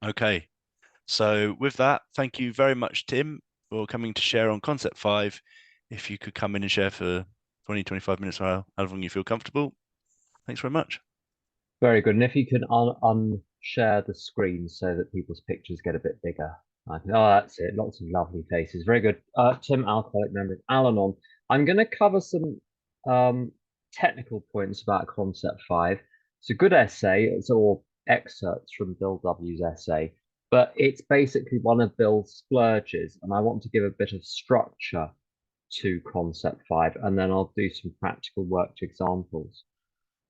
Okay. So with that, thank you very much, Tim, for coming to share on concept five. If you could come in and share for 20, 25 minutes or however long you feel comfortable. Thanks very much. Very good. And if you can unshare the screen so that people's pictures get a bit bigger. Oh, that's it. Lots of lovely faces. Very good. Tim, alcoholic member of Al-Anon. I'm going to cover some um, technical points about concept five. It's a good essay. It's all excerpts from Bill W.'s essay, but it's basically one of Bill's splurges, and I want to give a bit of structure to concept five, and then I'll do some practical worked examples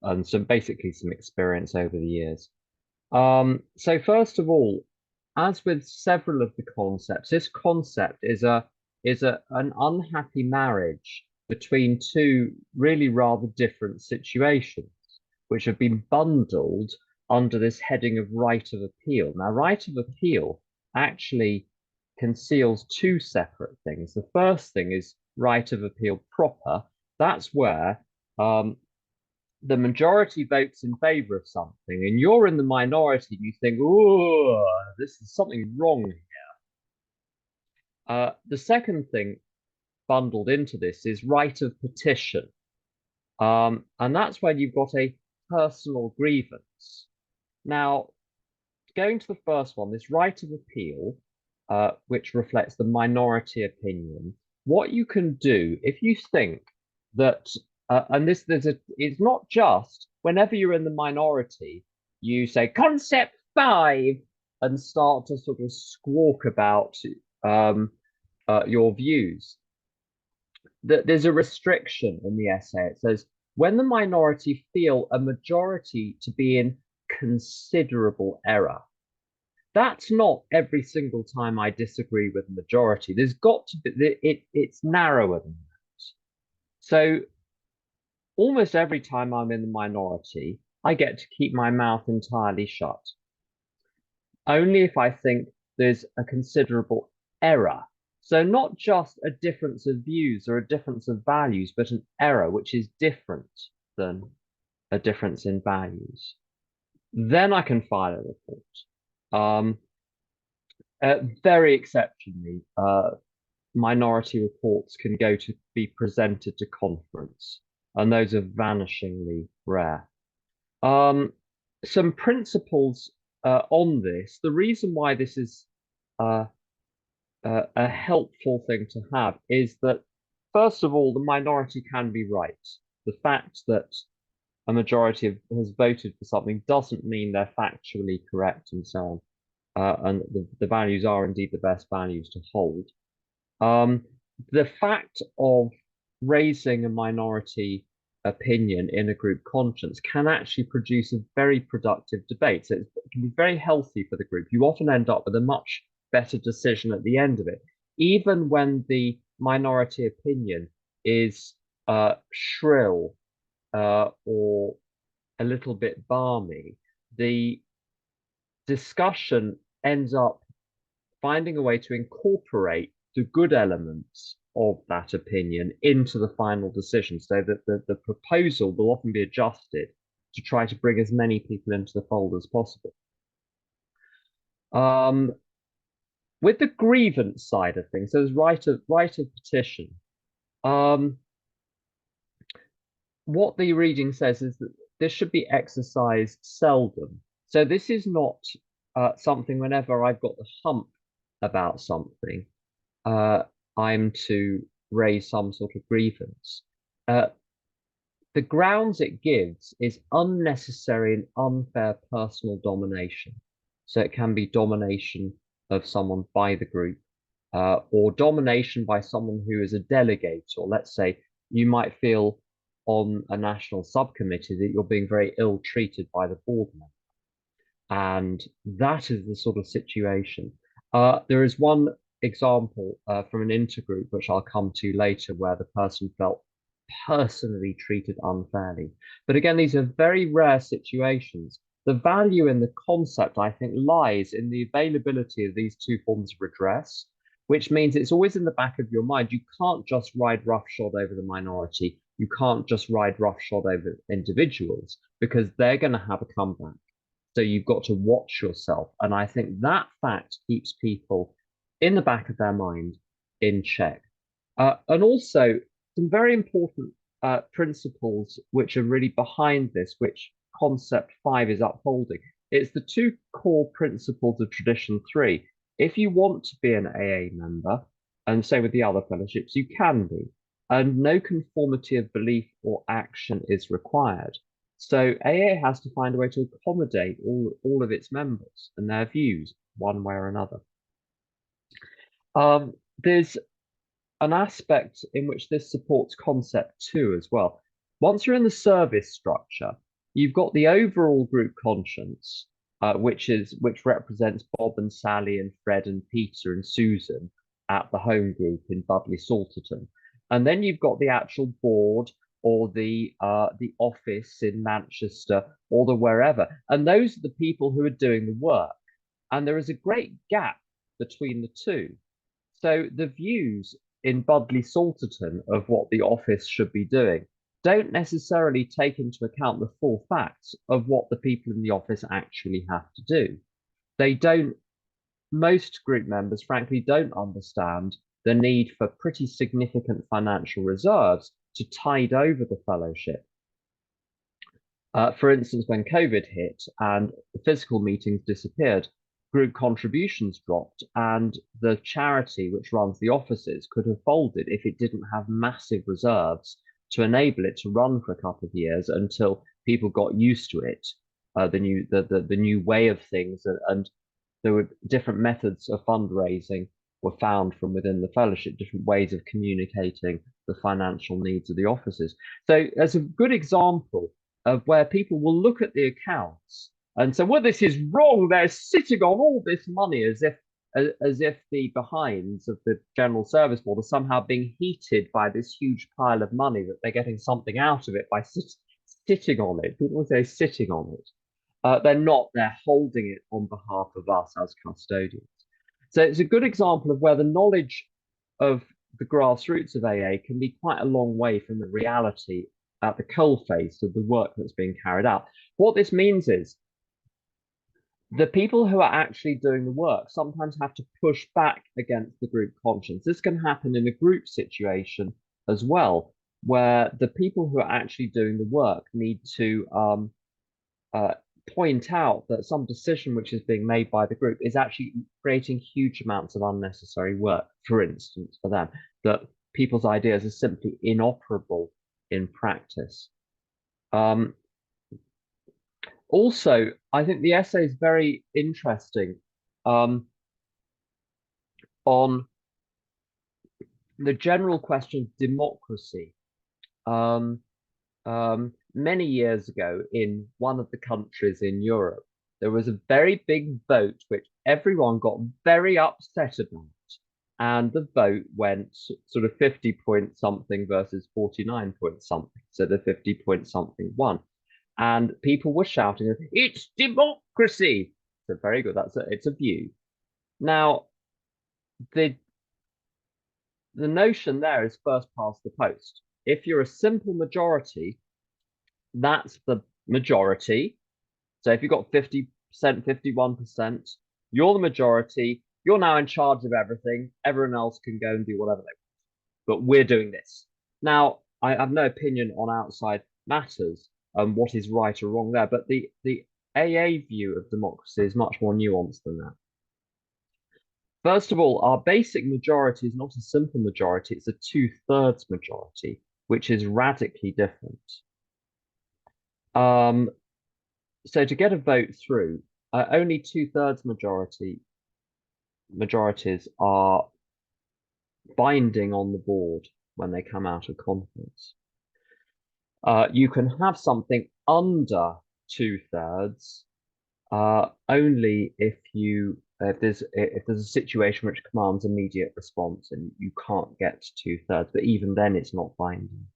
and some experience over the years. So first of all, as with several of the concepts, this concept is an unhappy marriage between two really rather different situations, which have been bundled under this heading of right of appeal. Now, right of appeal actually conceals two separate things. The first thing is right of appeal proper. That's where the majority votes in favor of something, and you're in the minority, and you think, "Oh, this is something wrong here." The second thing bundled into this is right of petition, and that's when you've got a personal grievance. Now, going to the first one, this right of appeal, which reflects the minority opinion. What you can do if you think that, and this it's not just whenever you're in the minority, you say concept five and start to sort of squawk about um, your views. That there's a restriction in the essay. It says when the minority feel a majority to be in considerable error. That's not every single time I disagree with the majority. There's got to be it's narrower than that. So almost every time I'm in the minority, I get to keep my mouth entirely shut. Only if I think there's a considerable error. So not just a difference of views or a difference of values, but an error which is different than a difference in values. Then I can file a report. Um, very exceptionally, minority reports can go to be presented to conference, and those are vanishingly rare. Um, some principles on this. The reason why this is uh, a helpful thing to have is that, first of all, the minority can be right. The fact that a majority has voted for something doesn't mean they're factually correct and so on. And the values are indeed the best values to hold. Um, the fact of raising a minority opinion in a group conscience can actually produce a very productive debate. So it can be very healthy for the group. You often end up with a much better decision at the end of it, even when the minority opinion is shrill or a little bit balmy. The discussion ends up finding a way to incorporate the good elements of that opinion into the final decision so that the proposal will often be adjusted to try to bring as many people into the fold as possible. Um, with the grievance side of things, there's right of petition. Um, what the reading says is that this should be exercised seldom. So this is not something whenever I've got the hump about something, uh, I'm to raise some sort of grievance. Uh, the grounds it gives is unnecessary and unfair personal domination. So it can be domination of someone by the group, or domination by someone who is a delegate, or let's say you might feel on a national subcommittee that you're being very ill treated by the board member. And that is the sort of situation. There is one example from an intergroup, which I'll come to later, where the person felt personally treated unfairly. But again, these are very rare situations. The value in the concept, I think, lies in the availability of these two forms of redress, which means it's always in the back of your mind. You can't just ride roughshod over the minority. You can't just ride roughshod over individuals because they're going to have a comeback. So you've got to watch yourself. And I think that fact keeps people in the back of their mind in check. And also some very important principles which are really behind this, which concept 5 is upholding. It's the two core principles of tradition 3. If you want to be an AA member, and so with the other fellowships, you can be, and no conformity of belief or action is required. So AA has to find a way to accommodate all of its members and their views one way or another. There's an aspect in which this supports concept 2 as well. Once you're in the service structure, you've got the overall group conscience, which represents Bob and Sally and Fred and Peter and Susan at the home group in Budley Salterton. And then you've got the actual board or the office in Manchester or the wherever. And those are the people who are doing the work. And there is a great gap between the two. So the views in Budley Salterton of what the office should be doing don't necessarily take into account the full facts of what the people in the office actually have to do. Most group members, frankly, don't understand the need for pretty significant financial reserves to tide over the fellowship. For instance, when COVID hit and the physical meetings disappeared, group contributions dropped, and the charity which runs the offices could have folded if it didn't have massive reserves to enable it to run for a couple of years until people got used to it, the new way of things, and there were different methods of fundraising were found from within the fellowship, different ways of communicating the financial needs of the offices. So there's a good example of where people will look at the accounts and say, well, this is wrong. They're sitting on all this money as if the behinds of the General Service Board are somehow being heated by this huge pile of money, that they're getting something out of it by sitting on it. People say sitting on it. They're not, they're holding it on behalf of us as custodians. So it's a good example of where the knowledge of the grassroots of AA can be quite a long way from the reality at the coalface of the work that's being carried out. What this means is the people who are actually doing the work sometimes have to push back against the group conscience. This can happen in a group situation as well, where the people who are actually doing the work need to point out that some decision which is being made by the group is actually creating huge amounts of unnecessary work, for instance, for them, that people's ideas are simply inoperable in practice. Also, I think the essay is very interesting on the general question of democracy. Many years ago, in one of the countries in Europe, there was a very big vote which everyone got very upset about. And the vote went sort of 50 point something versus 49 point something. So the 50 point something won. And people were shouting, it's democracy. So very good. It's a view. Now, the notion there is first past the post. If you're a simple majority, that's the majority. So if you've got 50%, 51%, you're the majority. You're now in charge of everything. Everyone else can go and do whatever they want. But we're doing this. Now, I have no opinion on outside matters and what is right or wrong there, but the AA view of democracy is much more nuanced than that. First of all, our basic majority is not a simple majority, it's a 2/3 majority, which is radically different. So to get a vote through, only 2/3 majorities are binding on the board when they come out of conference. You can have something under 2/3 only if there's a situation which commands immediate response and you can't get to 2/3, but even then it's not binding.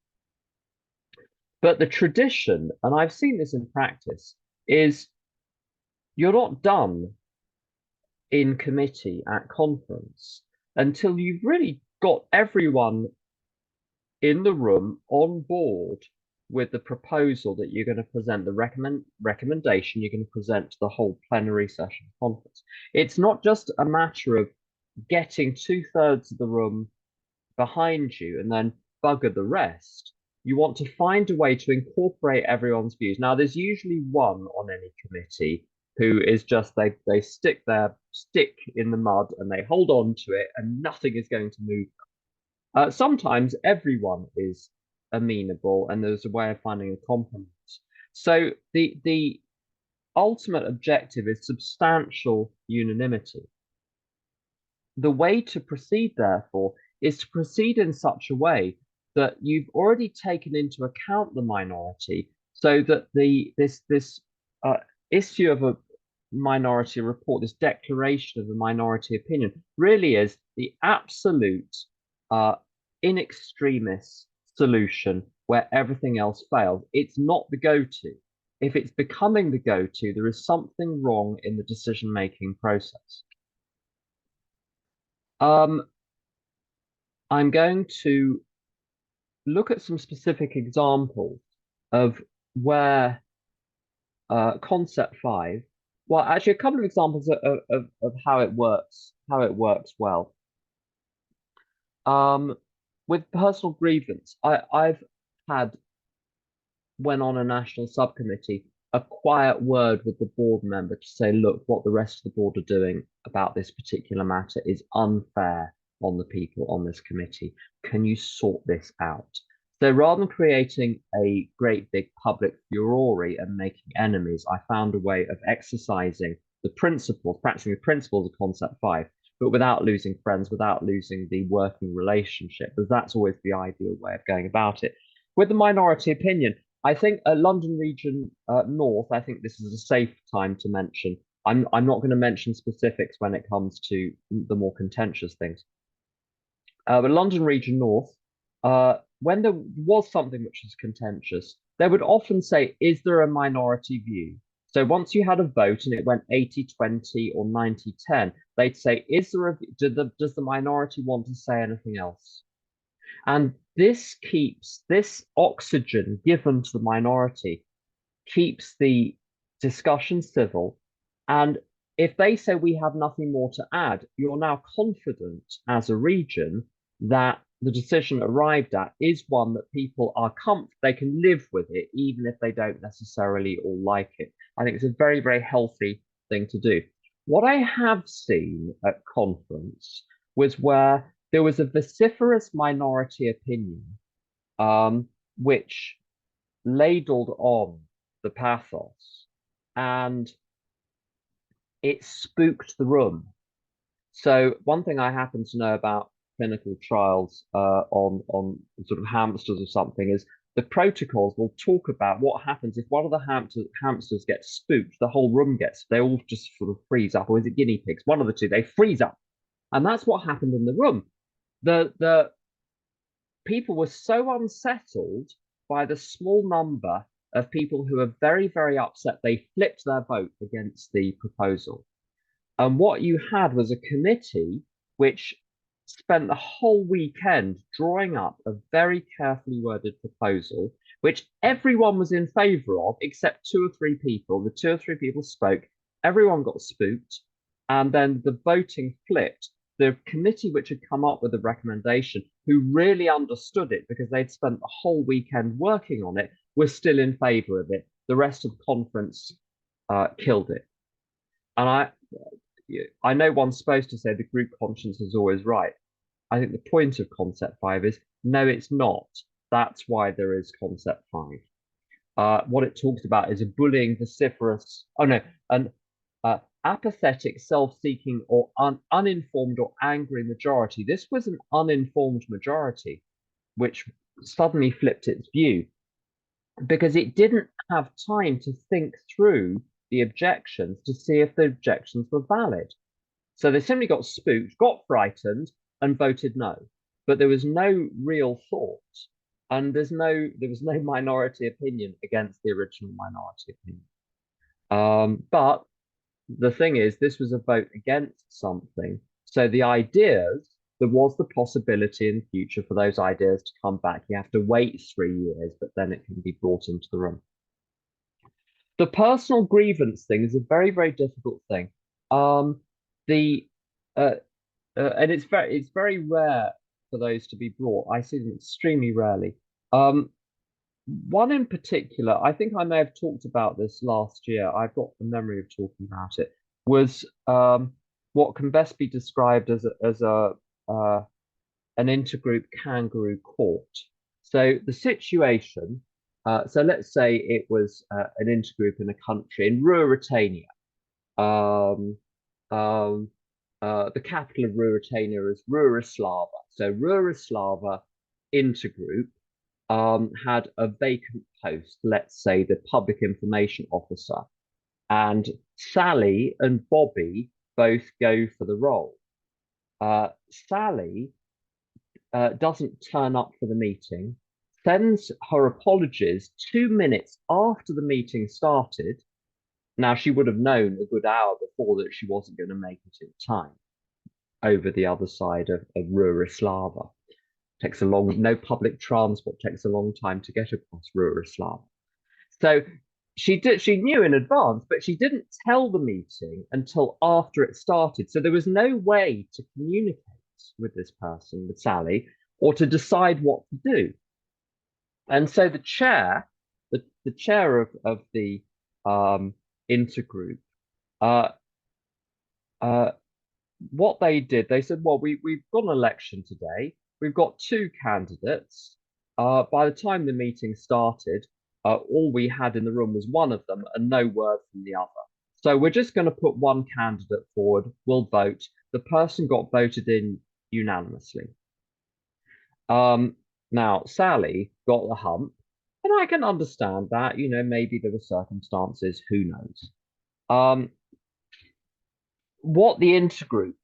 But the tradition, and I've seen this in practice, is you're not done in committee at conference until you've really got everyone in the room on board with the proposal that you're going to present, the recommendation you're going to present to the whole plenary session conference. It's not just a matter of getting 2/3 of the room behind you and then bugger the rest. You want to find a way to incorporate everyone's views. Now, there's usually one on any committee who is just they stick their stick in the mud and they hold on to it and nothing is going to move them. Sometimes everyone is amenable and there's a way of finding a compromise. So the ultimate objective is substantial unanimity. The way to proceed, therefore, is to proceed in such a way that you've already taken into account the minority, so that this issue of a minority report, this declaration of a minority opinion, really is the absolute in extremis solution where everything else fails. It's not the go-to. If it's becoming the go-to, there is something wrong in the decision-making process. I'm going to look at some specific examples of where concept 5, well, actually a couple of examples of how it works well. With personal grievance, I've had, when on a national subcommittee, a quiet word with the board member to say, look, what the rest of the board are doing about this particular matter is unfair on the people on this committee. Can you sort this out? So rather than creating a great big public furore and making enemies, I found a way of exercising the principles, practicing the principles of concept 5, but without losing friends, without losing the working relationship, because that's always the ideal way of going about it. With the minority opinion, I think London Region North, I think this is a safe time to mention. I'm not going to mention specifics when it comes to the more contentious things. But London Region North, when there was something which was contentious, they would often say, is there a minority view? So once you had a vote and it went 80-20 or 90-10, they'd say, is there a, does the minority want to say anything else? And this keeps, this oxygen given to the minority keeps the discussion civil. And if they say we have nothing more to add, you're now confident as a region that the decision arrived at is one that people are comfortable, they can live with it, even if they don't necessarily all like it. I think it's a very, very healthy thing to do. What I have seen at conference was where there was a vociferous minority opinion, which ladled on the pathos, and it spooked the room. So one thing I happen to know about clinical trials on sort of hamsters or something is the protocols will talk about what happens if one of the hamsters gets spooked, the whole room gets, they all just sort of freeze up, or is it guinea pigs? One of the two, they freeze up. And that's what happened in the room. The people were so unsettled by the small number of people who are very, very upset, they flipped their vote against the proposal. And what you had was a committee which spent the whole weekend drawing up a very carefully worded proposal, which everyone was in favor of, except 2 or 3 people. The 2 or 3 people spoke, everyone got spooked, and then the voting flipped. The committee which had come up with the recommendation, who really understood it because they'd spent the whole weekend working on it, was still in favor of it. The rest of the conference killed it. And I know one's supposed to say the group conscience is always right. I think the point of concept 5 is, no, it's not. That's why there is concept 5. What it talks about is a bullying, vociferous, an apathetic, self-seeking, or uninformed or angry majority. This was an uninformed majority, which suddenly flipped its view because it didn't have time to think through the objections to see if the objections were valid. So they simply got spooked, got frightened, and voted no. But there was no real thought, and there was no minority opinion against the original minority opinion. But the thing is, this was a vote against something. So the ideas there was the possibility in the future for those ideas to come back. You have to wait 3 years, but then it can be brought into the room. The personal grievance thing is a very, very difficult thing. The uh, and it's very rare for those to be brought. I see them extremely rarely. One in particular, I think I may have talked about this last year. I've got the memory of talking about it. Was what can best be described as an intergroup kangaroo court. So the situation. So let's say it was an intergroup in a country in Ruritania. Um, um, the capital of Ruritania is Rurislava. So Rurislava intergroup had a vacant post, let's say the public information officer, and Sally and Bobby both go for the role. Sally doesn't turn up for the meeting, sends her apologies 2 minutes after the meeting started. Now, she would have known a good hour before that she wasn't going to make it in time over the other side of Rurislava. Takes a long, no public transport, takes a long time to get across Rurislava. So she knew in advance, but she didn't tell the meeting until after it started. So there was no way to communicate with this person, with Sally, or to decide what to do. And so the chair, the chair of the intergroup, what they did, they said, well, we've got an election today. We've got 2 candidates. By the time the meeting started, all we had in the room was one of them and no word from the other. So we're just going to put one candidate forward. We'll vote. The person got voted in unanimously. Now, Sally got the hump, and I can understand that. Maybe there were circumstances, who knows? What the intergroup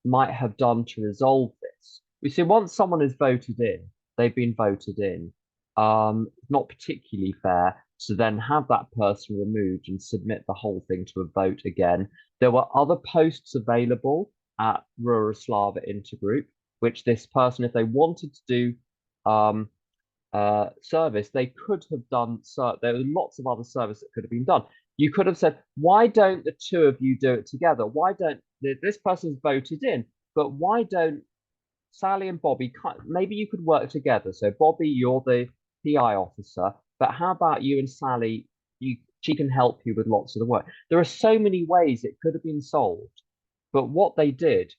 might have done to resolve this. We see once someone is voted in, they've been voted in. Not particularly fair to then have that person removed and submit the whole thing to a vote again. There were other posts available at Rurislava Intergroup, which this person, if they wanted to do service, they could have done. So there were lots of other service that could have been done. You could have said, why don't the 2 of you do it together? Why don't this person's voted in, but why don't Sally and Bobby, maybe you could work together. So Bobby, you're the PI officer, but how about you and Sally? She can help you with lots of the work. There are so many ways it could have been solved, but what they did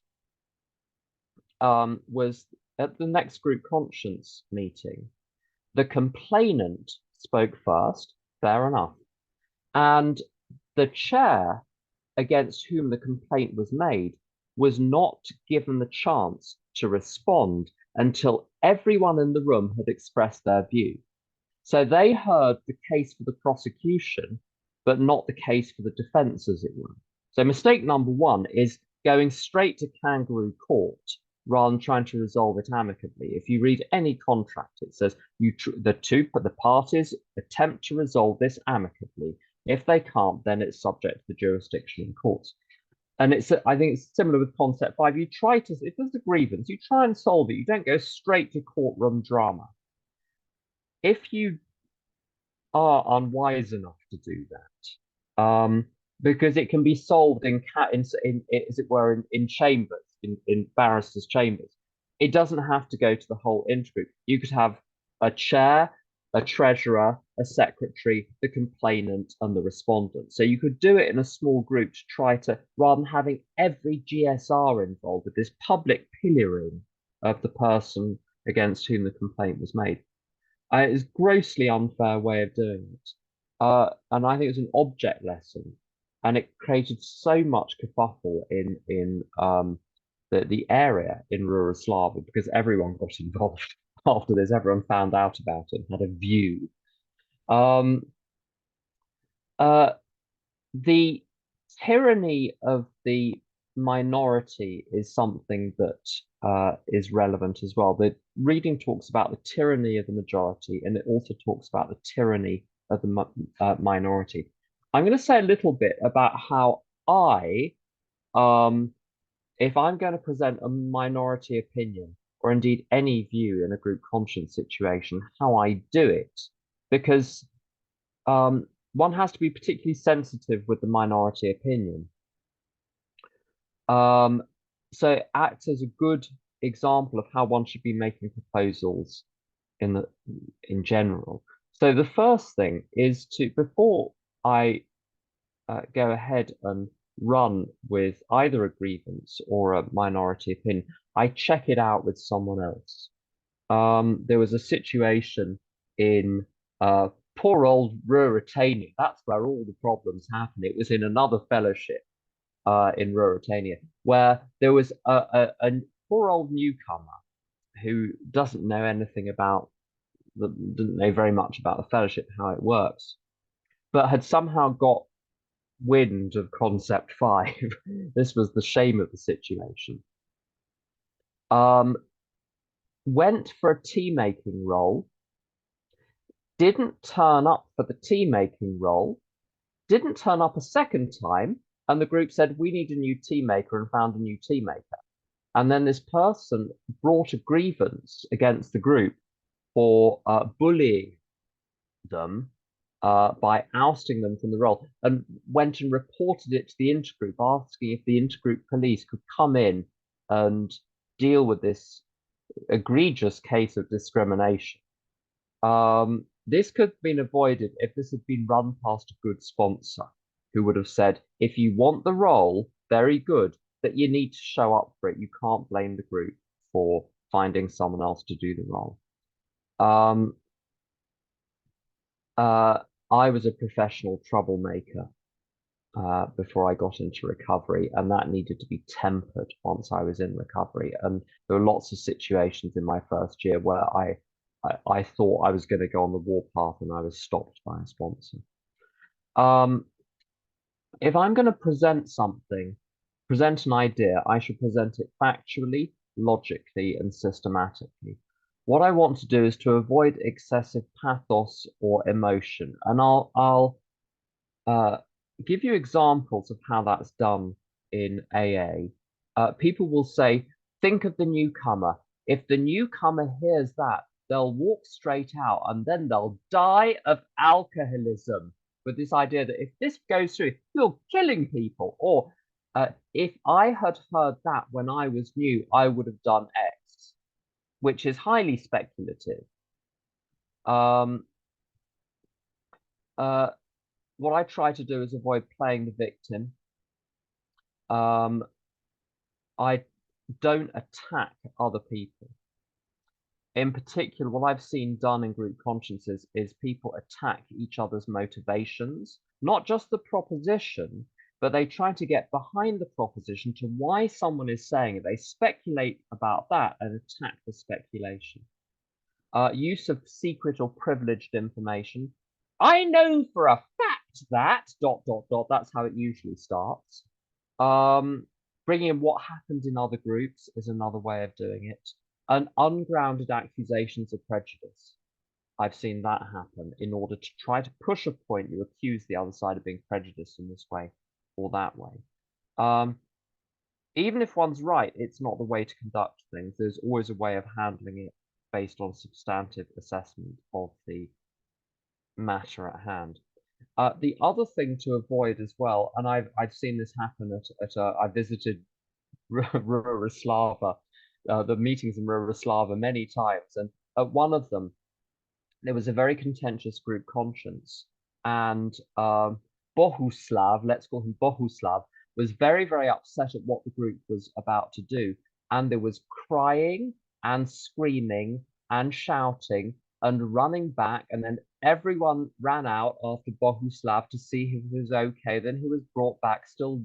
was at the next group conscience meeting, the complainant spoke first, fair enough, and the chair against whom the complaint was made was not given the chance to respond until everyone in the room had expressed their view. So they heard the case for the prosecution, but not the case for the defense, as it were. So mistake number 1 is going straight to kangaroo court rather than trying to resolve it amicably. If you read any contract, it says the parties attempt to resolve this amicably. If they can't, then it's subject to the jurisdiction in courts. And I think it's similar with concept 5. If there's a grievance, you try and solve it. You don't go straight to courtroom drama. If you are unwise enough to do that, because it can be solved in as it were, in chambers, in barristers' chambers. It doesn't have to go to the whole intergroup. You could have a chair, a treasurer, a secretary, the complainant, and the respondent. So you could do it in a small group to try to, rather than having every GSR involved with this public pillorying of the person against whom the complaint was made. It's a grossly unfair way of doing it. And I think it was an object lesson, and it created so much kerfuffle in the area in Rurislava because everyone got involved after this. Everyone found out about it and had a view. The tyranny of the minority is something that is relevant as well. The reading talks about the tyranny of the majority, and it also talks about the tyranny of the minority. I'm going to say a little bit about how I if I'm going to present a minority opinion, or indeed any view in a group conscience situation, how I do it, because one has to be particularly sensitive with the minority opinion. So it acts as a good example of how one should be making proposals in general. So the first thing is to, before I go ahead and run with either a grievance or a minority opinion, I check it out with someone else. There was a situation in poor old Ruritania. That's where all the problems happen. It was in another fellowship in Ruritania, where there was a poor old newcomer who doesn't know anything about didn't know very much about the fellowship, how it works, but had somehow got wind of concept 5. This was the shame of the situation. Went for a tea making role, didn't turn up for the tea making role, didn't turn up a second time, and the group said, we need a new tea maker, and found a new tea maker. And then this person brought a grievance against the group for bullying them by ousting them from the role, and went and reported it to the intergroup, asking if the intergroup police could come in and deal with this egregious case of discrimination. This could have been avoided if this had been run past a good sponsor who would have said, if you want the role, very good, but you need to show up for it. You can't blame the group for finding someone else to do the role. I was a professional troublemaker before I got into recovery, and that needed to be tempered once I was in recovery. And there were lots of situations in my first year where I thought I was going to go on the warpath, and I was stopped by a sponsor. If I'm going to present something, present an idea, I should present it factually, logically, and systematically. What I want to do is to avoid excessive pathos or emotion, and I'll give you examples of how that's done in AA. People will say, think of the newcomer. If the newcomer hears that, they'll walk straight out and then they'll die of alcoholism, with this idea that if this goes through, you're killing people. Or if I had heard that when I was new, I would have done X, which is highly speculative. What I try to do is avoid playing the victim. I don't attack other people. In particular, what I've seen done in group consciences is people attack each other's motivations, not just the proposition, but they try to get behind the proposition to why someone is saying it. They speculate about that and attack the speculation. Use of secret or privileged information. I know for a fact that ... That's how it usually starts. Bringing in what happened in other groups is another way of doing it. And ungrounded accusations of prejudice. I've seen that happen in order to try to push a point. You accuse the other side of being prejudiced in this way or that way. Even if one's right, it's not the way to conduct things. There's always a way of handling it based on substantive assessment of the matter at hand. The other thing to avoid as well, and I've seen this happen I visited Ruroslava, the meetings in Ruroslava many times, and at one of them there was a very contentious group conscience, and Bohuslav, let's call him Bohuslav, was very, very upset at what the group was about to do, and there was crying and screaming and shouting and running back, and then everyone ran out after Bohuslav to see if he was okay. Then he was brought back, still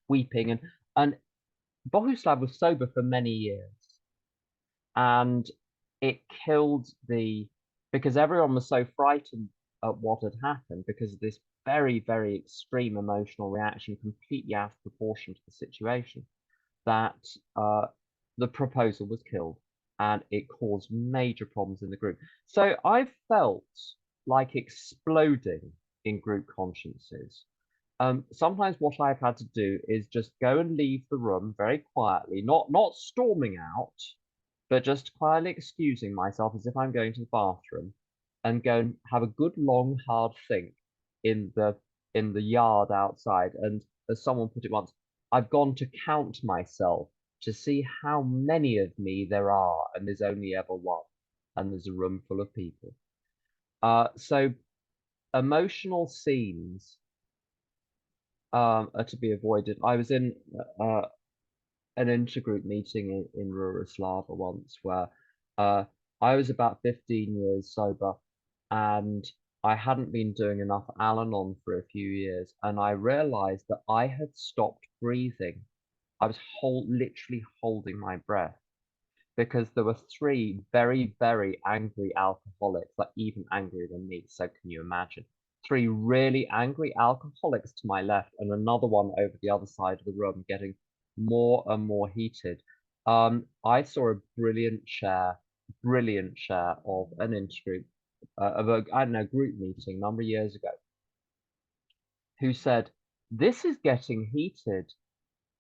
weeping, and Bohuslav was sober for many years, and it killed because everyone was so frightened at what had happened because of this very, very extreme emotional reaction, completely out of proportion to the situation, that the proposal was killed, and it caused major problems in the group. So I felt like exploding in group consciences. Sometimes what I've had to do is just go and leave the room very quietly, not storming out, but just quietly excusing myself as if I'm going to the bathroom, and go and have a good long hard think in the yard outside. And as someone put it once, I've gone to count myself to see how many of me there are, and there's only ever one, and there's a room full of people. So emotional scenes are to be avoided. I was in an intergroup meeting in Ruroslava once where I was about 15 years sober, and I hadn't been doing enough Al-Anon for a few years, and I realized that I had stopped breathing. I was literally holding my breath because there were three very, very angry alcoholics, like even angrier than me. So can you imagine? Three really angry alcoholics to my left, and another one over the other side of the room, getting more and more heated. I saw a brilliant share of an intergroup, of a, I don't know, group meeting a number of years ago, who said, "This is getting heated.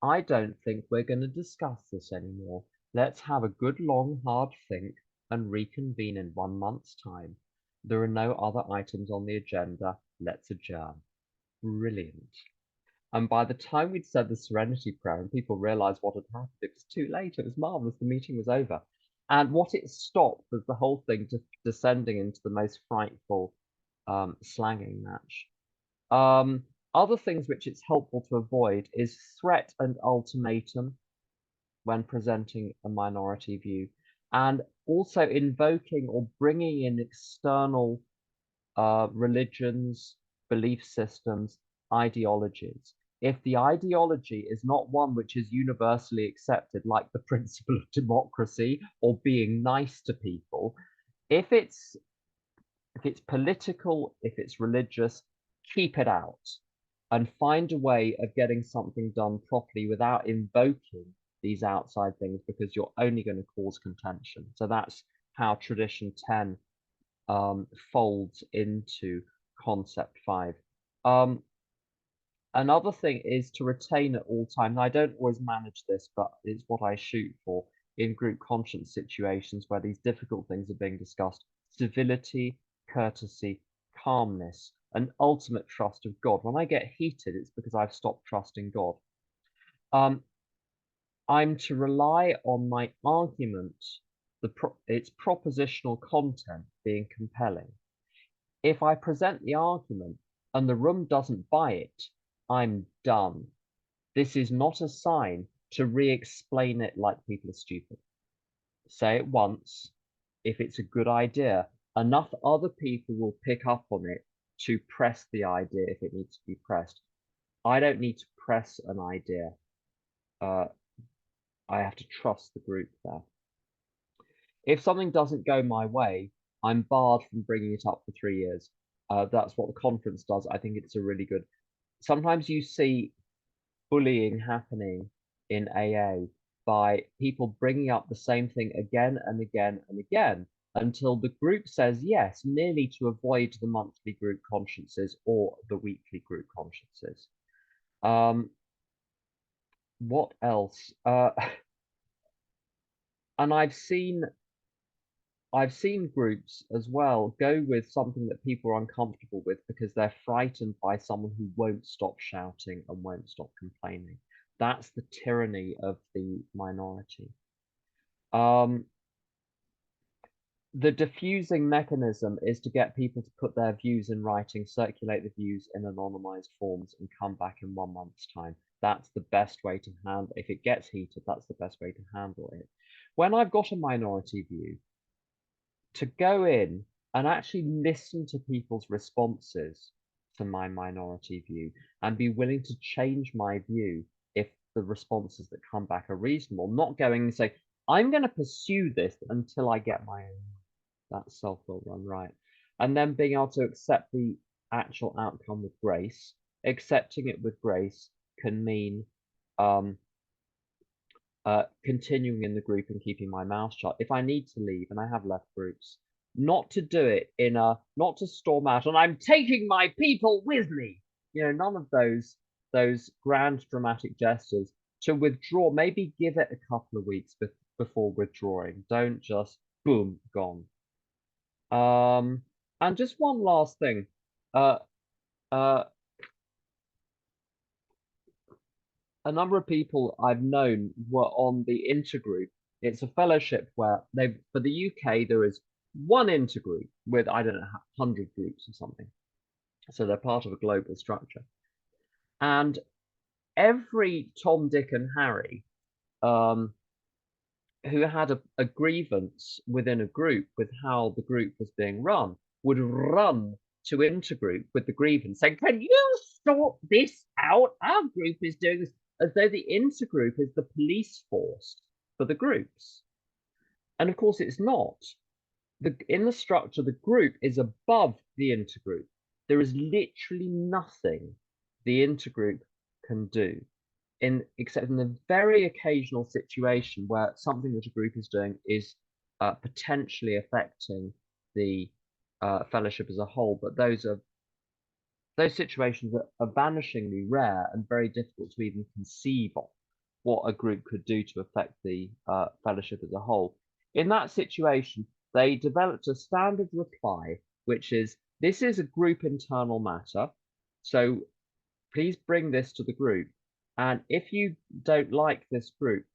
I don't think we're going to discuss this anymore. Let's have a good long hard think and reconvene in 1 month's time. There are no other items on the agenda. Let's adjourn." Brilliant. And by the time we'd said the Serenity Prayer and people realized what had happened, it was too late. It was marvelous. The meeting was over. And what it stopped was the whole thing just descending into the most frightful slanging match. Other things which it's helpful to avoid is threat and ultimatum when presenting a minority view, and also invoking or bringing in external religions, belief systems, ideologies. If the ideology is not one which is universally accepted, like the principle of democracy or being nice to people, if it's political, if it's religious, keep it out and find a way of getting something done properly without invoking these outside things, because you're only going to cause contention. So that's how tradition 10 folds into concept 5. Another thing is to retain at all times. I don't always manage this, but it's what I shoot for in group conscience situations where these difficult things are being discussed: civility, courtesy, calmness, and ultimate trust of God. When I get heated, it's because I've stopped trusting God. I'm to rely on my argument, its propositional content being compelling. If I present the argument and the room doesn't buy it, I'm done. This is not a sign to re-explain it like people are stupid. Say it once. If it's a good idea, enough other people will pick up on it to press the idea if it needs to be pressed. I don't need to press an idea. I have to trust the group there. If something doesn't go my way, I'm barred from bringing it up for 3 years. That's what the conference does. I think it's a really good. Sometimes you see bullying happening in AA by people bringing up the same thing again and again and again until the group says yes, merely to avoid the monthly group consciences or the weekly group consciences. What else? And I've seen groups as well go with something that people are uncomfortable with because they're frightened by someone who won't stop shouting and won't stop complaining. That's the tyranny of the minority. The diffusing mechanism is to get people to put their views in writing, circulate the views in anonymized forms, and come back in 1 month's time. That's the best way to handle. If it gets heated, that's the best way to handle it. When I've got a minority view, to go in and actually listen to people's responses to my minority view and be willing to change my view if the responses that come back are reasonable, not going and say, I'm going to pursue this until I get my own. That self will run right. And then being able to accept the actual outcome with grace. Accepting it with grace can mean continuing in the group and keeping my mouth shut. If I need to leave, and I have left groups, not to do it not to storm out and I'm taking my people with me. none of those grand dramatic gestures. To withdraw, maybe give it a couple of weeks before withdrawing. Don't just boom, gone. And just one last thing. Uh, uh, a number of people I've known were on the intergroup. It's a fellowship where for the UK, there is one intergroup with, I don't know, 100 groups or something. So they're part of a global structure. And every Tom, Dick, and Harry who had a grievance within a group with how the group was being run would run to intergroup with the grievance saying, "Can you sort this out? Our group is doing this," as though the intergroup is the police force for the groups. And of course, it's not. In the structure, the group is above the intergroup. There is literally nothing the intergroup can do, except in the very occasional situation where something that a group is doing is potentially affecting the fellowship as a whole. But those situations are vanishingly rare and very difficult to even conceive of what a group could do to affect the fellowship as a whole. In that situation, they developed a standard reply, which is, "This is a group internal matter, so please bring this to the group. And if you don't like this group,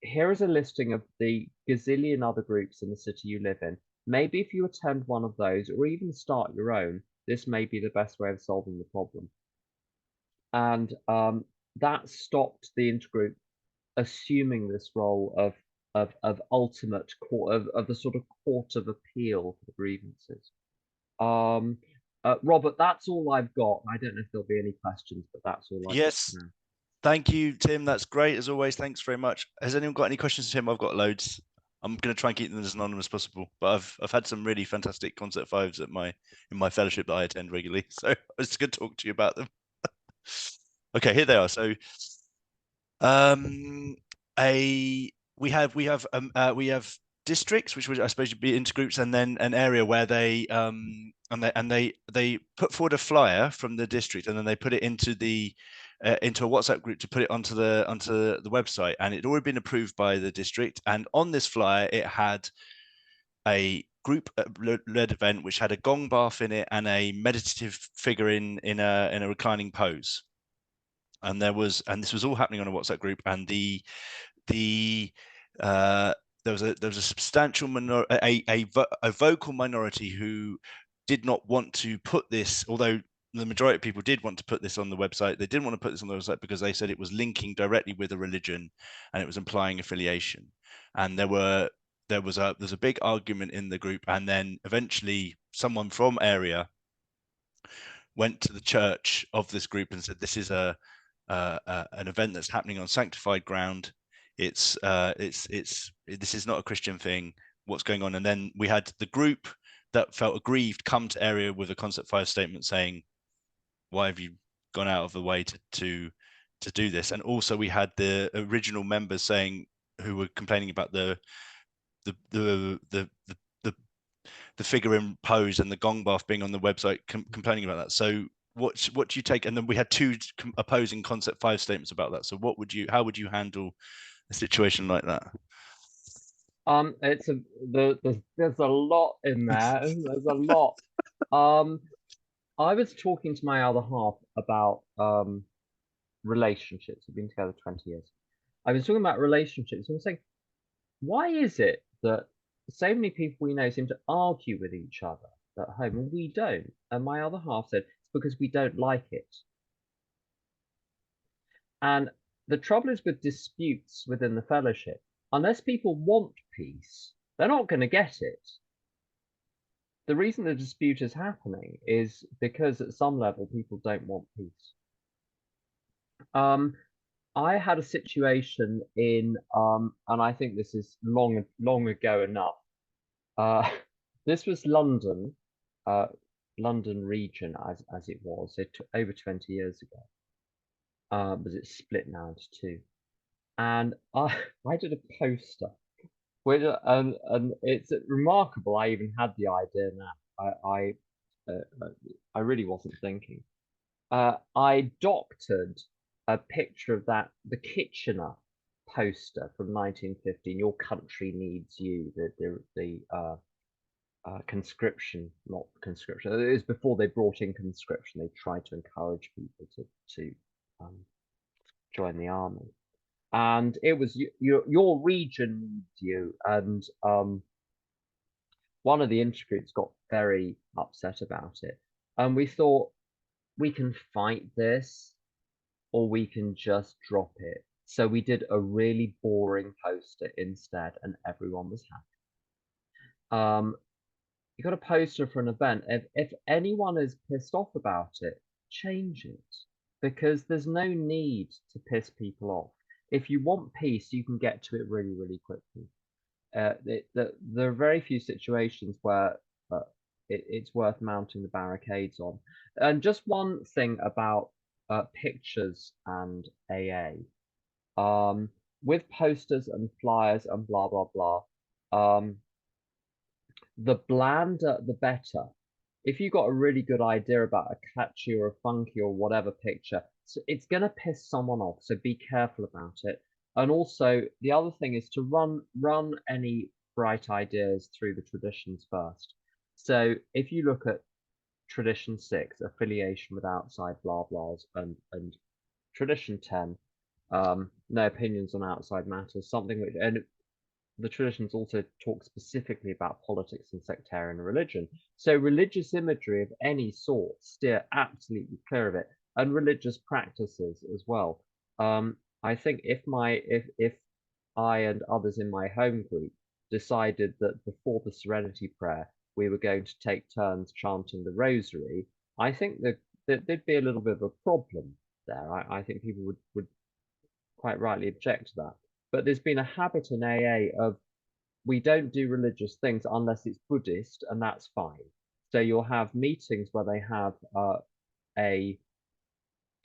here is a listing of the gazillion other groups in the city you live in. Maybe if you attend one of those, or even start your own, this may be the best way of solving the problem." And that stopped the intergroup assuming this role of ultimate court, of the sort of court of appeal for the grievances. Robert, that's all I've got. I don't know if there'll be any questions, but that's all I've Yes. got now. Thank you, Tim. That's great as always. Thanks very much. Has anyone got any questions, Tim? I've got loads. I'm going to try and keep them as anonymous as possible, but I've had some really fantastic concept fives in my fellowship that I attend regularly, so it's good to talk to you about them. Okay, here they are. So, we have districts, which would, I suppose, be intergroups, and then an area where they they put forward a flyer from the district, and then they put it into a WhatsApp group to put it onto the website, and it'd already been approved by the district. And on this flyer, it had a group led event which had a gong bath in it and a meditative figure in a reclining pose. And this was all happening on a WhatsApp group, and there was a substantial a vocal minority who did not want to put this, although the majority of people did want to put this on the website. They didn't want to put this on the website because they said it was linking directly with a religion and it was implying affiliation. And there was a big argument in the group, and then eventually someone from area went to the church of this group and said, "This is an event that's happening on sanctified ground. This is not a Christian thing. What's going on?" And then we had the group that felt aggrieved come to area with a concept 5 statement saying, "Why have you gone out of the way to do this?" And also we had the original members saying, who were complaining about the figure in pose and the gong bath being on the website, complaining about that. So what do you take? And then we had two opposing concept 5 statements about that. So how would you handle a situation like that? There's a lot in there. There's a lot. I was talking to my other half about relationships. We've been together 20 years. I was talking about relationships and I was saying, why is it that so many people we know seem to argue with each other at home and we don't? And my other half said, it's because we don't like it. And the trouble is with disputes within the fellowship, unless people want peace, they're not going to get it. The reason the dispute is happening is because at some level people don't want peace. I had a situation in, and I think this is long ago enough. This was London, London region as it was. It took over 20 years ago. But it's split now into two. And I did a poster, and it's remarkable. I even had the idea now. I really wasn't thinking. I doctored a picture of the Kitchener poster from 1915. Your country needs you. The conscription, not conscription. It was before they brought in conscription. They tried to encourage people to join the army, and it was your region needs you. And one of the intergroups got very upset about it, and we thought we can fight this, or we can just drop it. So we did a really boring poster instead, and everyone was happy. You got a poster for an event. If anyone is pissed off about it, change it, because there's no need to piss people off. If you want peace, you can get to it really, really quickly. There are very few situations where it's worth mounting the barricades on. And just one thing about pictures and AA. With posters and flyers and blah, blah, blah, the blander, the better. If you got a really good idea about a catchy or a funky or whatever picture, so it's going to piss someone off. So be careful about it. And also, the other thing is to run any bright ideas through the traditions first. So if you look at tradition 6, affiliation with outside blah blahs, and tradition 10, no opinions on outside matters, something which, and the traditions also talk specifically about politics and sectarian religion. So religious imagery of any sort, steer absolutely clear of it, and religious practices as well. I think if I and others in my home group decided that before the Serenity Prayer we were going to take turns chanting the Rosary, I think that there'd be a little bit of a problem there. I think people would quite rightly object to that. But there's been a habit in AA of we don't do religious things unless it's Buddhist, and that's fine. So you'll have meetings where they have a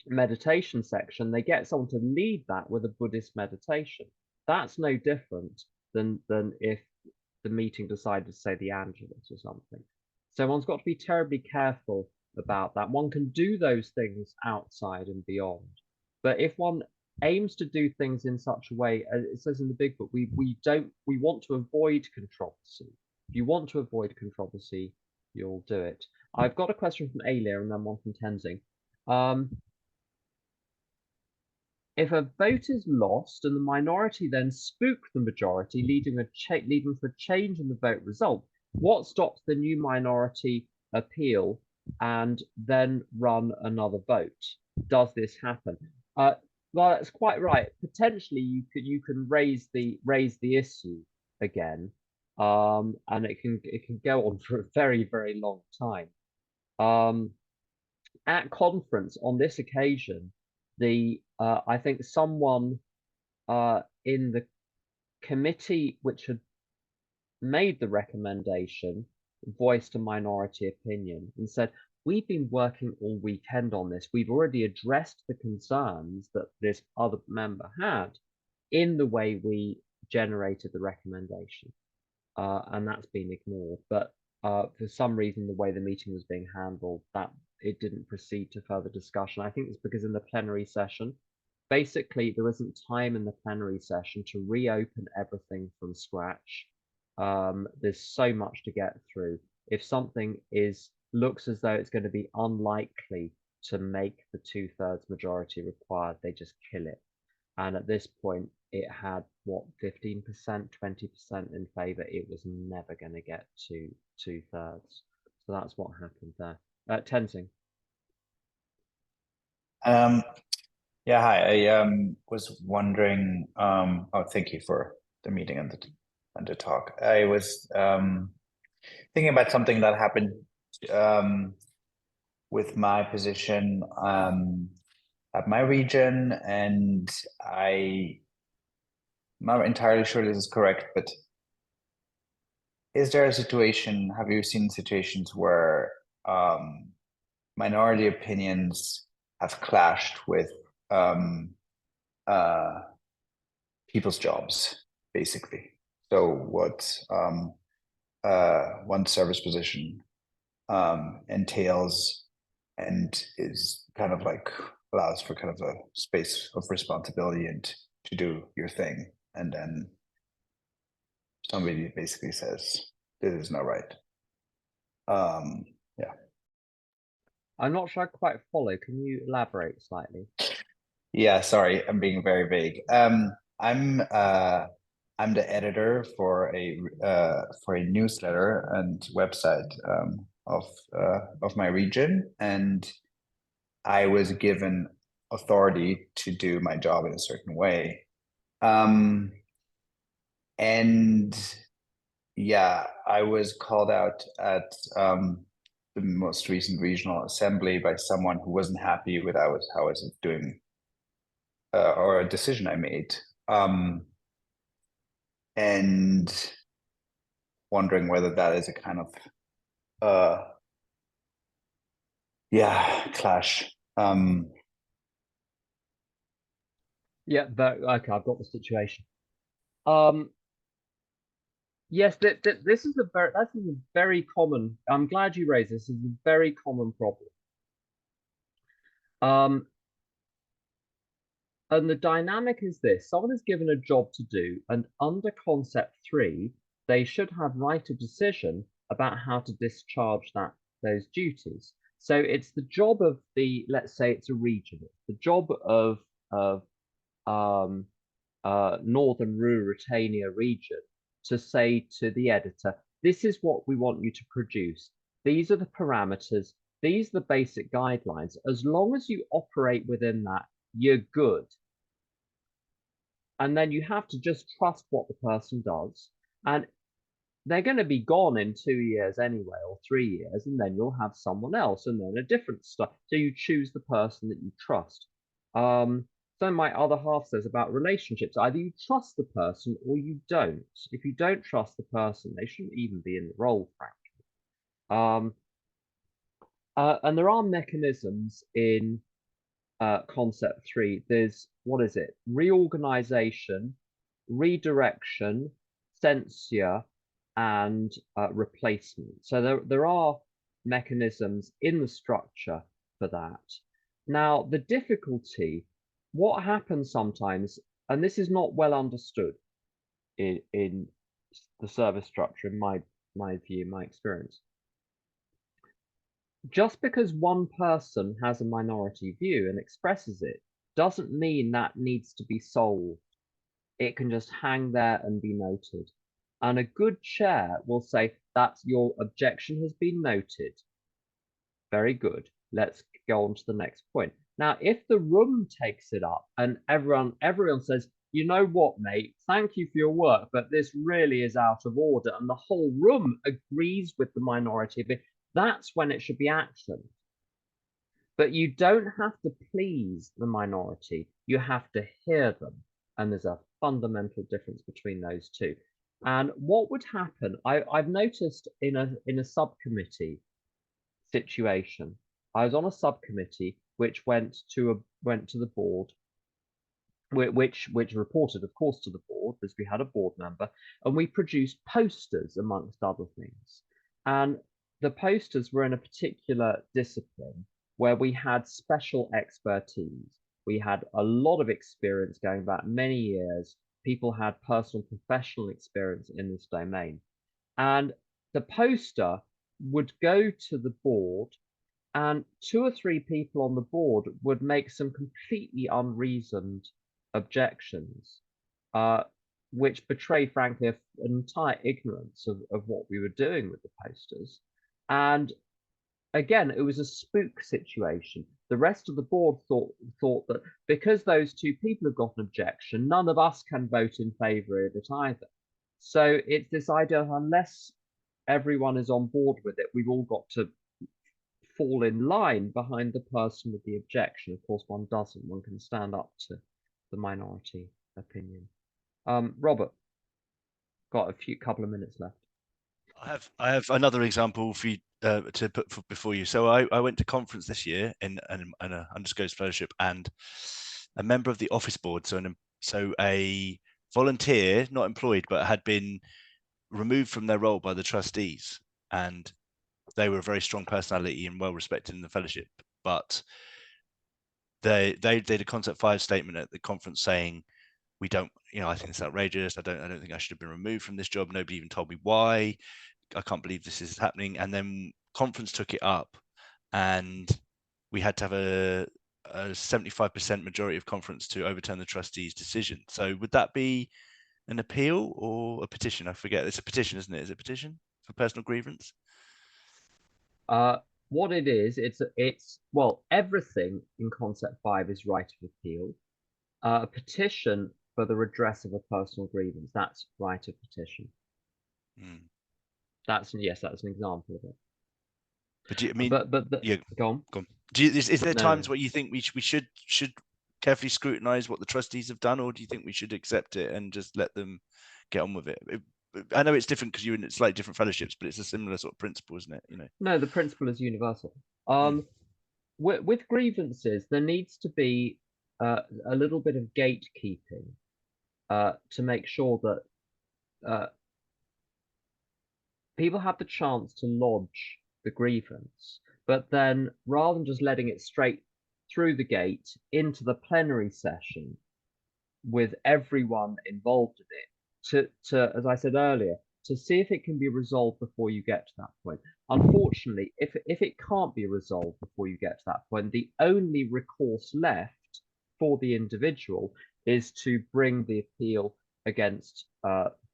meditation section. They get someone to lead that with a Buddhist meditation. That's no different than if the meeting decided to say the Angelus or something. So one's got to be terribly careful about that. One can do those things outside and beyond. But if one aims to do things in such a way, as it says in the big book, we want to avoid controversy. If you want to avoid controversy, you'll do it. I've got a question from Alia and then one from Tenzing. If a vote is lost and the minority then spook the majority, leading to a change in the vote result, what stops the new minority appeal and then run another vote? Does this happen? Well, that's quite right. Potentially, you can raise the issue again, and it can go on for a very, very long time. At conference on this occasion, I think someone in the committee which had made the recommendation voiced a minority opinion and said, we've been working all weekend on this. We've already addressed the concerns that this other member had in the way we generated the recommendation. And that's been ignored. But for some reason, the way the meeting was being handled, that it didn't proceed to further discussion. I think it's because in the plenary session, basically, there isn't time in the plenary session to reopen everything from scratch. There's so much to get through. If something looks as though it's going to be unlikely to make the 2/3 majority required, they just kill it. And at this point, it had, what, 15%, 20% in favour. It was never going to get to 2/3. So that's what happened there. Tenzing. Yeah, hi. I was wondering, thank you for the meeting and the talk. I was thinking about something that happened with my position at my region, and I'm not entirely sure this is correct, but is there a situation, have you seen situations where minority opinions have clashed with people's jobs, basically? So what one service position entails and is kind of like allows for kind of a space of responsibility and to do your thing, and then somebody basically says this is not right. Yeah. I'm not sure I quite follow. Can you elaborate slightly? Yeah, sorry, I'm being very vague. I'm the editor for a newsletter and website of my region, and I was given authority to do my job in a certain way. And yeah, I was called out at the most recent regional assembly by someone who wasn't happy with how I was doing or a decision I made. And wondering whether that is a kind of clash. Yeah, but okay, I've got the situation. Yes, this is that's a very common. I'm glad you raised this. This is a very common problem. And the dynamic is this: someone is given a job to do, and under concept 3, they should have right of decision about how to discharge those duties. So it's the job of let's say it's a region, it's the job of Northern Ruritania region to say to the editor, this is what we want you to produce. These are the parameters. These are the basic guidelines. As long as you operate within that, you're good. And then you have to just trust what the person does. And they're going to be gone in 2 years anyway, or 3 years, and then you'll have someone else and then a different stuff. So you choose the person that you trust. So my other half says about relationships, either you trust the person or you don't. If you don't trust the person, they shouldn't even be in the role, frankly. And there are mechanisms in concept 3. There's, what is it? Reorganization, redirection, censure, and replacement. So there are mechanisms in the structure for that. Now, the difficulty, what happens sometimes, and this is not well understood in the service structure, in my view, my experience. Just because one person has a minority view and expresses it doesn't mean that needs to be solved. It can just hang there and be noted. And a good chair will say that your objection has been noted. Very good. Let's go on to the next point. Now, if the room takes it up and everyone says, you know what, mate, thank you for your work, but this really is out of order, and the whole room agrees with the minority of it, that's when it should be actioned. But you don't have to please the minority. You have to hear them. And there's a fundamental difference between those two. And what would happen, I've noticed in a subcommittee situation, I was on a subcommittee which went to the board, which reported, of course, to the board, because we had a board member, and we produced posters amongst other things. And the posters were in a particular discipline where we had special expertise. We had a lot of experience going back many years. People had personal professional experience in this domain. And the poster would go to the board, and 2 or 3 people on the board would make some completely unreasoned objections, which betray, frankly, an entire ignorance of what we were doing with the posters. And again, it was a spook situation. The rest of the board thought that because those 2 people have got an objection, none of us can vote in favor of it either. So it's this idea of unless everyone is on board with it, we've all got to fall in line behind the person with the objection. Of course, one doesn't. One can stand up to the minority opinion. Robert, got a couple of minutes left. I have another example for you to put before you. So I went to conference this year in an undisclosed fellowship, and a member of the office board, so a volunteer, not employed, but had been removed from their role by the trustees, and they were a very strong personality and well respected in the fellowship, but they did a Concept 5 statement at the conference saying, we don't, I think it's outrageous. I don't think I should have been removed from this job. Nobody even told me why. I can't believe this is happening. And then conference took it up, and we had to have a 75% majority of conference to overturn the trustees' decision. So would that be an appeal or a petition? I forget. It's a petition, isn't it? Is it a petition for personal grievance? What it is, it's well, everything in Concept 5 is right of appeal. A petition for the redress of a personal grievance, that's right of petition. That's an example of it. But do you, I mean, yeah, go on. Go on. Is there times where you think we should carefully scrutinize what the trustees have done, or do you think we should accept it and just let them get on with it? I know it's different because you're in slightly different fellowships, but it's a similar sort of principle, isn't it? No, the principle is universal. With grievances, there needs to be a little bit of gatekeeping to make sure that people have the chance to lodge the grievance, but then rather than just letting it straight through the gate into the plenary session with everyone involved in it, to as I said earlier, to see if it can be resolved before you get to that point. Unfortunately, if it can't be resolved before you get to that point, the only recourse left for the individual is to bring the appeal against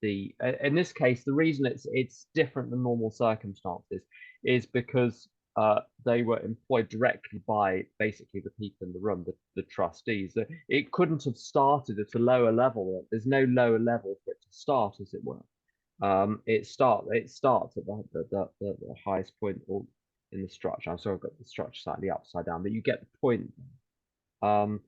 in this case, the reason it's different than normal circumstances is because they were employed directly by basically the people in the room, the trustees. It couldn't have started at a lower level. There's no lower level for it to start, as it were. It starts at the highest point or in the structure. I'm sorry, I've got the structure slightly upside down, but you get the point. So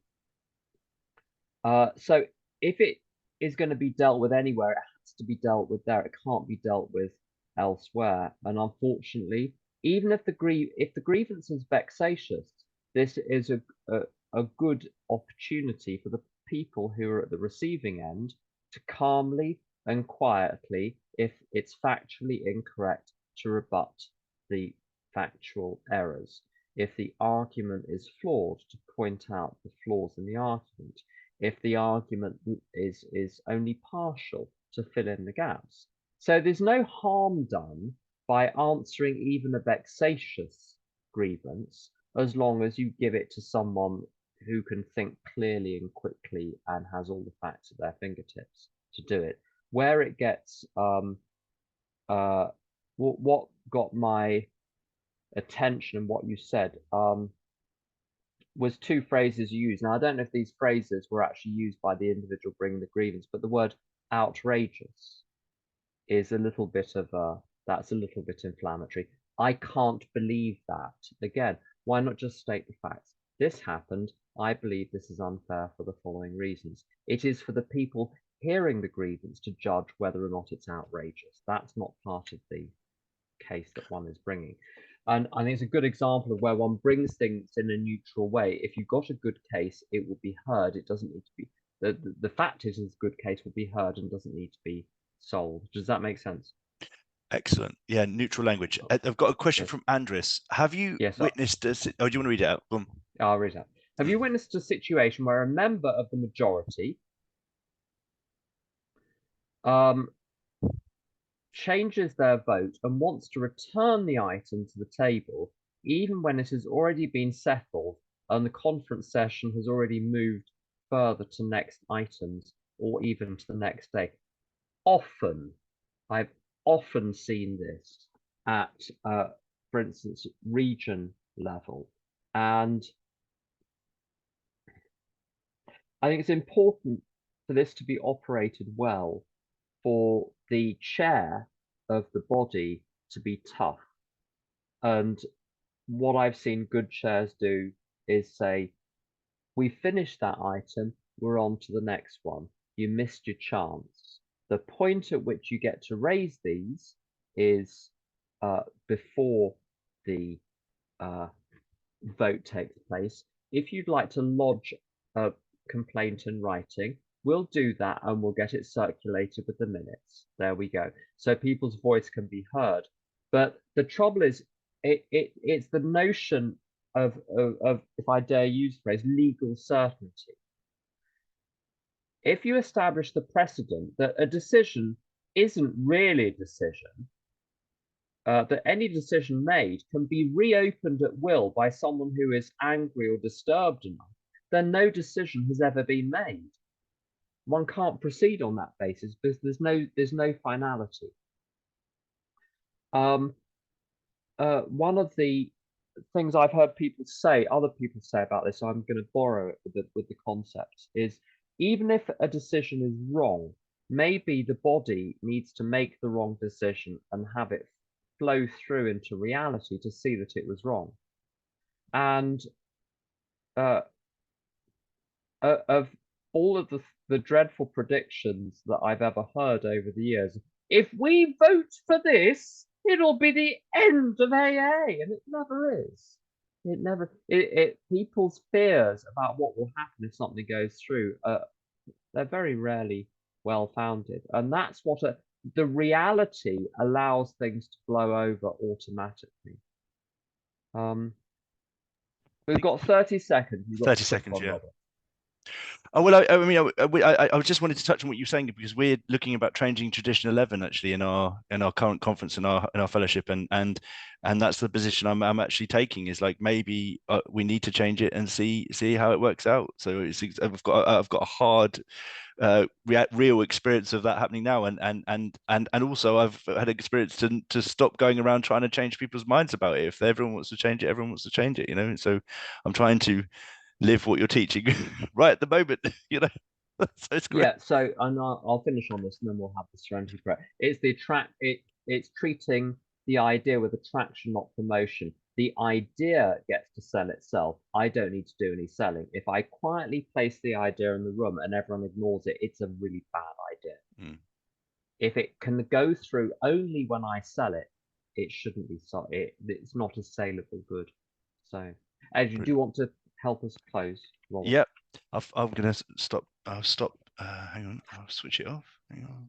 if it is going to be dealt with anywhere, it has to be dealt with there. It can't be dealt with elsewhere. And unfortunately, even if the grievance is vexatious, this is a good opportunity for the people who are at the receiving end to calmly and quietly, if it's factually incorrect, to rebut the factual errors. If the argument is flawed, to point out the flaws in the argument. If the argument is only partial, to fill in the gaps. So there's no harm done by answering even a vexatious grievance, as long as you give it to someone who can think clearly and quickly and has all the facts at their fingertips to do it. Where it gets what got my attention and what you said was two phrases you used. Now, I don't know if these phrases were actually used by the individual bringing the grievance, but the word outrageous is a little bit of that's a little bit inflammatory. I can't believe that. Again, why not just state the facts? This happened. I believe this is unfair for the following reasons. It is for the people hearing the grievance to judge whether or not it's outrageous. That's not part of the case that one is bringing. And I think it's a good example of where one brings things in a neutral way. If you've got a good case, it will be heard. It doesn't need to be, the fact is a good case will be heard and doesn't need to be solved. Does that make sense? Excellent. Yeah, neutral language. I've got a question from Andres. Have you witnessed do you want to read it out? Boom. I'll read it out. Have you witnessed a situation where a member of the majority changes their vote and wants to return the item to the table, even when it has already been settled and the conference session has already moved further to next items or even to the next day? I've often seen this at, for instance, region level. And I think it's important for this to be operated well, for the chair of the body to be tough. And what I've seen good chairs do is say, we finished that item, we're on to the next one. You missed your chance. The point at which you get to raise these is before the vote takes place. If you'd like to lodge a complaint in writing, we'll do that and we'll get it circulated with the minutes. There we go. So people's voice can be heard. But the trouble is, it's the notion of, if I dare use the phrase, legal certainty. If you establish the precedent that a decision isn't really a decision, that any decision made can be reopened at will by someone who is angry or disturbed enough, then no decision has ever been made. One can't proceed on that basis because there's no finality. One of the things I've heard other people say about this, so I'm going to borrow it with the concept, is even if a decision is wrong, maybe the body needs to make the wrong decision and have it flow through into reality to see that it was wrong. And of all of the dreadful predictions that I've ever heard over the years, if we vote for this, it'll be the end of AA, and it never is. It never. People's fears about what will happen if something goes through, they're very rarely well founded, and that's what the reality allows things to blow over automatically. We've got 30 seconds. You've got 30 seconds, yeah. Robert. Oh, well, I mean, I just wanted to touch on what you're saying, because we're looking about changing Tradition 11 actually in our current conference, in our fellowship, and that's the position I'm actually taking, is like, maybe we need to change it and see how it works out. So I've got a hard real experience of that happening now, and also I've had experience to stop going around trying to change people's minds about it. If everyone wants to change it, everyone wants to change it, you know. So I'm trying to live what you're teaching right at the moment, you know. So it's great. Yeah, so and I'll finish on this and then we'll have the serenity prayer. It's it's treating the idea with attraction, not promotion. The idea gets to sell itself. I don't need to do any selling. If I quietly place the idea in the room and everyone ignores it, it's a really bad idea. If it can go through only when I sell it, it shouldn't be sold. It's not a saleable good. So, Adrian, do you want to help us close? Robert? Yep. I'm gonna stop. I'll stop. Hang on. I'll switch it off. Hang on.